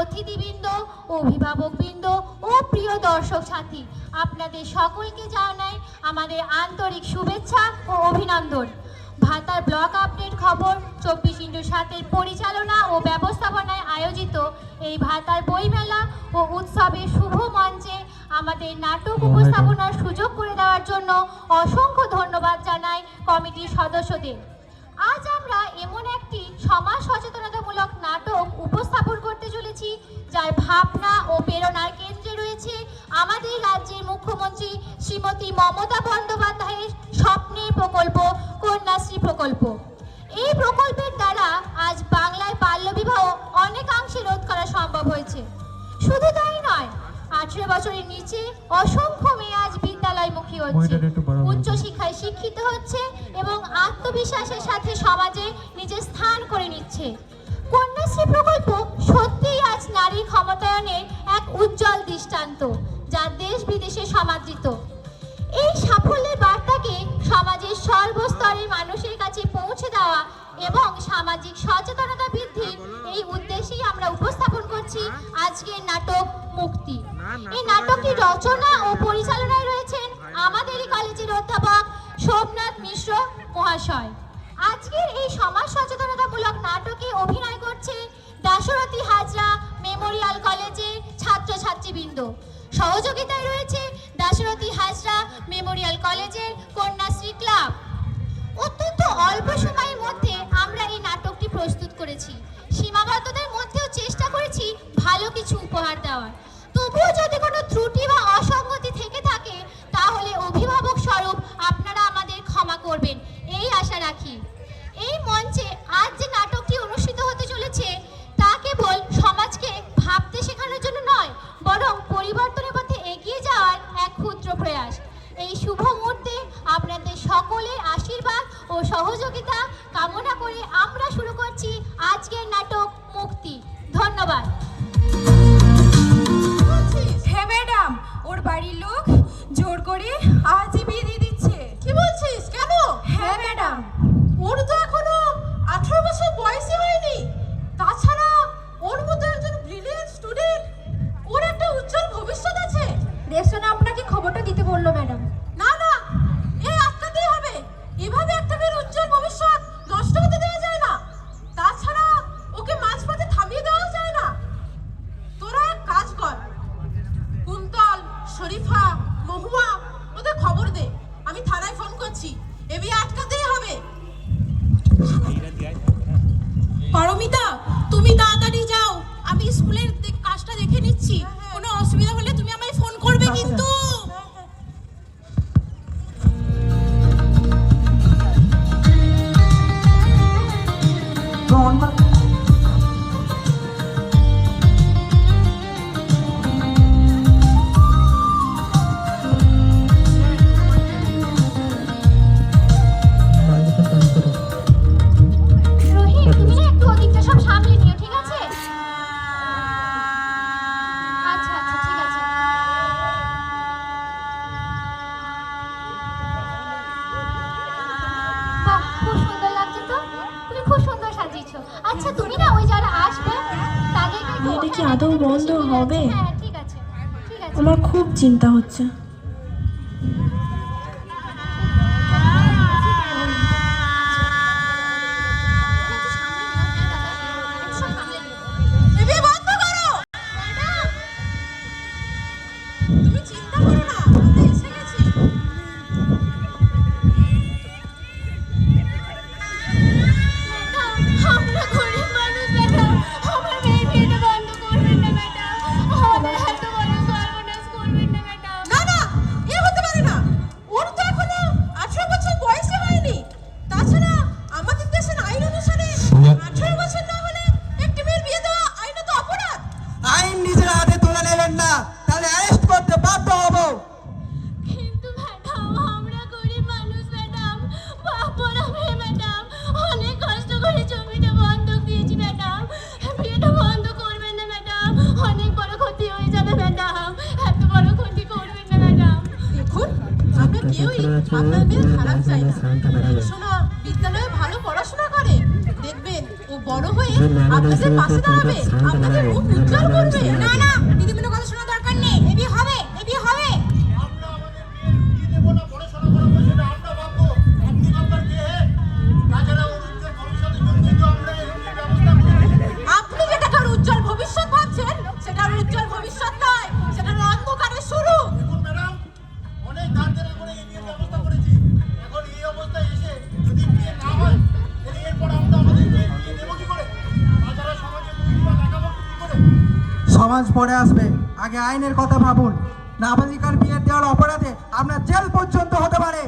অতিথিবৃন্দ, অভিভাবকবৃন্দ ও প্রিয় দর্শক সাথী, আপনাদের সকলকে জানাই আমাদের আন্তরিক শুভেচ্ছা ও অভিনন্দন। ভাতার ব্লক আপডেট খবর 24x7 পরিচালনা ও ব্যবস্থাপনায় আয়োজিত এই ভাতার বইমেলা ও উৎসবের শুভ মঞ্চে আমাদের নাটক উপস্থাপনার সুযোগ করে দেওয়ার জন্য অসংখ্য ধন্যবাদ জানাই কমিটির সদস্যদের। আজ আমরা এমন একটি সমাজ সচেতনতামূলক নাটক উপস্থাপন করতে চলেছি যার ভাবনা ও প্রেরণার কেন্দ্রে রয়েছে আমাদের রাজ্যের মুখ্যমন্ত্রী শ্রীমতী মমতা বন্দ্যোপাধ্যায়ের স্বপ্নের প্রকল্প কন্যাশ্রী প্রকল্প। এই প্রকল্পের দ্বারা আজ বাংলায় বাল্যবিবাহ অনেকাংশে রোধ করা সম্ভব হয়েছে। শুধু তাই নয়, 18 বছরের নিচে অসংখ্য মেয়ে আজ বিদ্যালয়মুখী হচ্ছে, উচ্চশিক্ষায় শিক্ষিত হচ্ছে এবং আত্মবিশ্বাসের সাথে সমাজে নিজের স্থান করে নিচ্ছে। কন্যাশ্রী প্রকল্প সত্যিই আজ নারী ক্ষমতায়নের এক উজ্জ্বল দৃষ্টান্ত, যা দেশ বিদেশে সমাদৃত। এই সাফল্যের বার্তাকে সমাজের সর্বস্তরের মানুষের কাছে পৌঁছে দেওয়া এবং সামাজিক সচেতনতা বৃদ্ধির এই উদ্দেশ্যেই আমরা উপস্থাপন করছি আজকের নাটক মুক্তি। এই নাটকটি রচনা ও পরিচালনায় রয়েছেন আমাদেরই কলেজের অধ্যাপক সোমনাথ মিশ্র মহাশয়। আজকের এই সমাজ সচেতনতামূলক নাটকে অভিনয় করছে দাশরথী হাজরা মেমোরিয়াল কলেজের ছাত্রছাত্রীবৃন্দ। সহযোগিতায় রয়েছে দাশরথী হাজরা মেমোরিয়াল কলেজের কন্যাশ্রী ক্লাব। অত্যন্ত অল্প সময়ের মধ্যে আমরা এই নাটকটি প্রস্তুত করেছি। সীমাবদ্ধতার মধ্যেও চেষ্টা করেছি ভালো কিছু উপহার দেওয়ার। তবুও যদি কোনো ত্রুটি বা অসঙ্গতি থেকে থাকে তাহলে অভিভাবক স্বরূপ আপনারা আমাদের ক্ষমা করবেন এই আশা রাখি। এই মঞ্চে আজ যে নাটকটি অনুষ্ঠিত হতে চলেছে তা কেবল সমাজকে ভাবতে শেখানোর জন্য নয়, বরং পরিবর্তনের পথে এগিয়ে যাওয়ার এক ক্ষুদ্র প্রয়াস। এই শুভ মুহূর্তে আপনাদের সকলের আশীর্বাদ ও সহযোগিতা কামনা করে আমরা শুরু করছি আজকের নাটক মুক্তি। ধন্যবাদ। হ্যাঁ ম্যাডাম, ওর বাড়ির লোক জোর করে আজই বিয়ে দিয়ে দিচ্ছে। কি বলছিস? কেন? হ্যাঁ ম্যাডাম, ওর তো এখনো 18 বছর বয়সই হয়নি। তাছাড়া ওর মতো একজন ব্রিলিয়ান্ট স্টুডেন্ট, ওর একটা উজ্জ্বল ভবিষ্যৎ আছে। রেশনে আপনাকে খবরটা দিতে বললো ম্যাডাম। না না, এই আটকাতেই হবে। এভাবে একটা মেয়ের উজ্জ্বল ভবিষ্যৎ নষ্ট হতে দেওয়া যায় না। তাছাড়া ওকে মাঝপথে থামিয়ে দেওয়া যায় না। তোরা এক কাজ কর, কুন্তল, শরীফা, মহুয়া, ওদের খবর দে। আমি থানায় ফোন করছি। এ বিয়ে আটকাতেই হবে। পারমিতা, তুমি তাড়াতাড়ি যাও, আমি স্কুলের কাজটা দেখে নিচ্ছি। কোনো অসুবিধা হলে তুমি আমায় ফোন করবে কিন্তু। আচ্ছা, তুমি না ওই যারা আসবে তাদেরকে এটা কি আদৌ বন্ধ হবে? হ্যাঁ, ঠিক আছে ঠিক আছে। আমার খুব চিন্তা হচ্ছে। এ বিয়ে বন্ধ করো। তুমি চিন্তা করো না, আমরা এসে গেছি। আমরা গরিব মানুষ ম্যাডাম, আমার মেয়ের বিয়েটা বন্ধ করবেন না ম্যাডাম, আমাদের এত বড় সর্বনাশ করবেন না ম্যাডাম। না না, এ হতে পারে না। ওর তো এখনো 18 বছর বয়সই হয়নি। তাছাড়া আমাদের দেশের আইন অনুসারে 18 বছর না হলে একটি মেয়ের বিয়ে দেওয়া আইনত অপরাধ। আইন নিজের হাতে তুলে নেবেন না, তাহলে অ্যারেস্ট করতে বাধ্য হব। কিন্তু ম্যাডাম, আমরা গরিব মানুষ ম্যাডাম, বাপরা মেয়ে ম্যাডাম, অনেক কষ্ট করে জমিটা বন্ধক দিয়েছি ম্যাডাম, বিয়েটা বন্ধ করবেন না ম্যাডাম, অনেক বড় ক্ষতি হয়ে যাবে ম্যাডাম, এত বড় ক্ষতি করবেন না ম্যাডাম। দেখুন, আমরা কেউই আপনার মেয়ের খারাপ চাই না। শোনা বিদ্যালয়ে ভালো পড়াশোনা করে, দেখবেন ও বড় হয়ে আপনাদের পাশে দাঁড়াবে, আপনাদের মুখ উজ্জ্বল করবে। না না দিদিমণি কথা শোনার দরকার নেই, এ বিয়ে হবে, এ বিয়ে হবে। আপনি যেটাকে উজ্জ্বল ভবিষ্যৎ ভাবছেন সেটা উজ্জ্বল ভবিষ্যৎ নয়, সেটা অন্ধকারের শুরু। অনেক দান দেনা করে এই বিয়ের ব্যবস্থা করেছি। এখন এই অবস্থায় এসে যদি বিয়ে না হয়, তাহলে এরপর আমরা আমাদের বিয়ে দেবো কি করে? তাছাড়া সমাজে মুখ দেখাবো কি করে? সমাজ পরে আসবে, আগে আইনের কথা ভাবুন। নাবালিকার বিয়ে দেওয়ার অপরাধে আপনার জেল পর্যন্ত হতে পারে।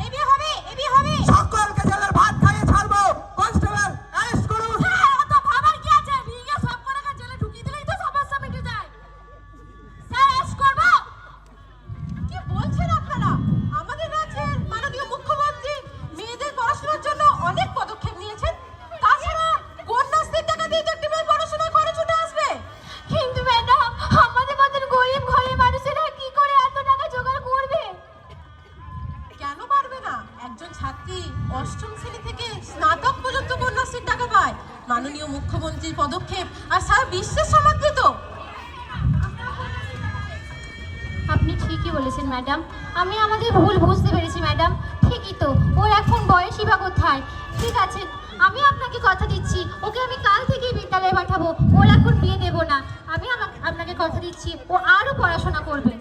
এ বিয়ে হবে, এ বিয়ে হবে। সকলকে জেলের ভাত খাইয়ে ছাড়বো। কনস্টেবল অ্যারেস্ট করুন। অত ভাবার কি আছে? বিয়ে সব করে জেলে ঢুকিয়ে দিলেই তো সমস্যা মিটে যায়। স্যার অ্যারেস্ট করব? কি বলছেন আপনারা? আমাদের রাজ্যের মাননীয় মুখ্যমন্ত্রী মেয়েদের পড়াশোনার জন্য অনেক পদক্ষেপ নিয়েছেন। তাছাড়া কন্যাশ্রীর টাকা দিয়ে তো একটি মেয়ের পড়াশোনার খরচ উঠে আসবে। কিন্তু ম্যাডাম, আমাদের মতন গরিব ঘরের মানুষেরা কি করে এত টাকা জোগাড় করবে? কেন পারবে না? একজন ছাত্রী অষ্টম শ্রেণী থেকে স্নাতক পর্যন্ত কন্যাশ্রীর টাকা পায়। মাননীয় মুখ্যমন্ত্রীর পদক্ষেপ আর সারা বিশ্বের সমর্থিত। আপনি ঠিকই বলেছেন ম্যাডাম, আমি আমাদের ভুল বুঝতে পেরেছি ম্যাডাম। ঠিকই তো, ওর এখন বয়সই বা কোথায়? ঠিক আছে, আমি আপনাকে কথা দিচ্ছি, ওকে আমি কাল থেকেই বিদ্যালয়ে পাঠাবো। ওর এখন বিয়ে দেবো না। আমি আপনাকে কথা দিচ্ছি, ও আরও পড়াশোনা করবে।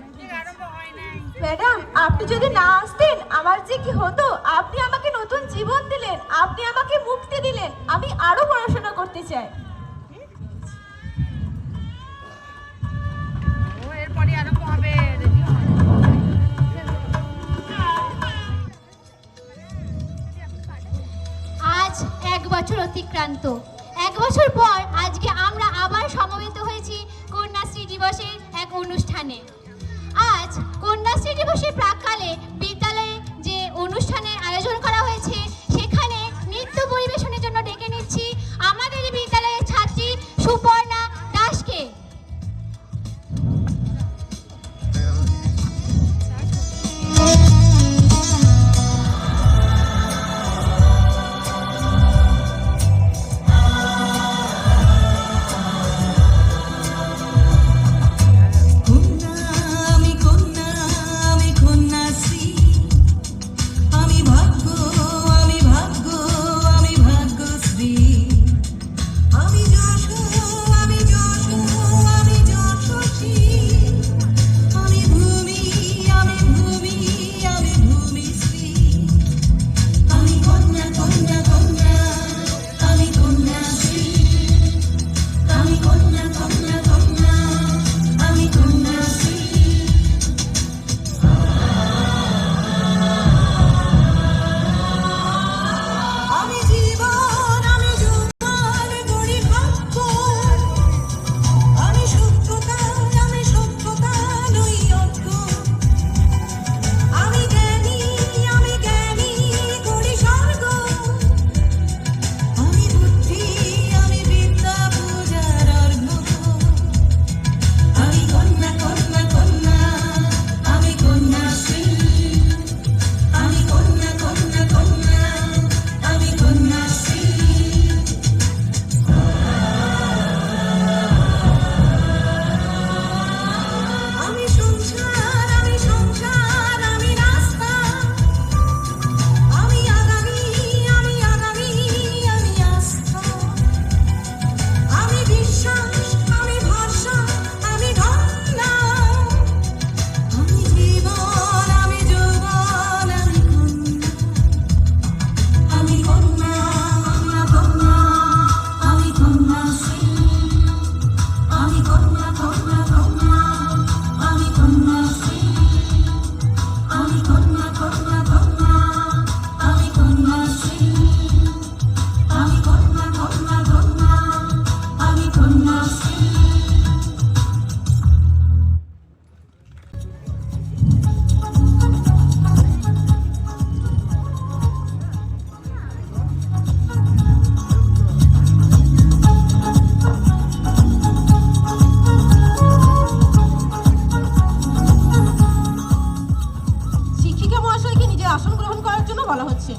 ম্যাডাম, আপনি যদি না আসতেন আমার যে কি হতো। আপনি আমাকে নতুন জীবন দিলেন, আপনি আমাকে মুক্তি দিলেন। আমি আরো পড়াশোনা করতে চাই। আজ 1 বছর অতিক্রান্ত। 1 বছর পর আজকে আমরা আবার সমবেত হয়েছি কন্যাশ্রী দিবসের এক অনুষ্ঠানে। আজ কন্যাশ্রী দিবসের প্রাক্কালে বিদ্যালয়ে যে অনুষ্ঠানের আয়োজন করা হয়েছে, সেখানে নৃত্য পরিবেশনের জন্য ডেকে নিচ্ছি আমাদের বিদ্যালয়ের ছাত্রী সুপর্ণা দাসকে। আসন গ্রহণ করার জন্য বলা হচ্ছে।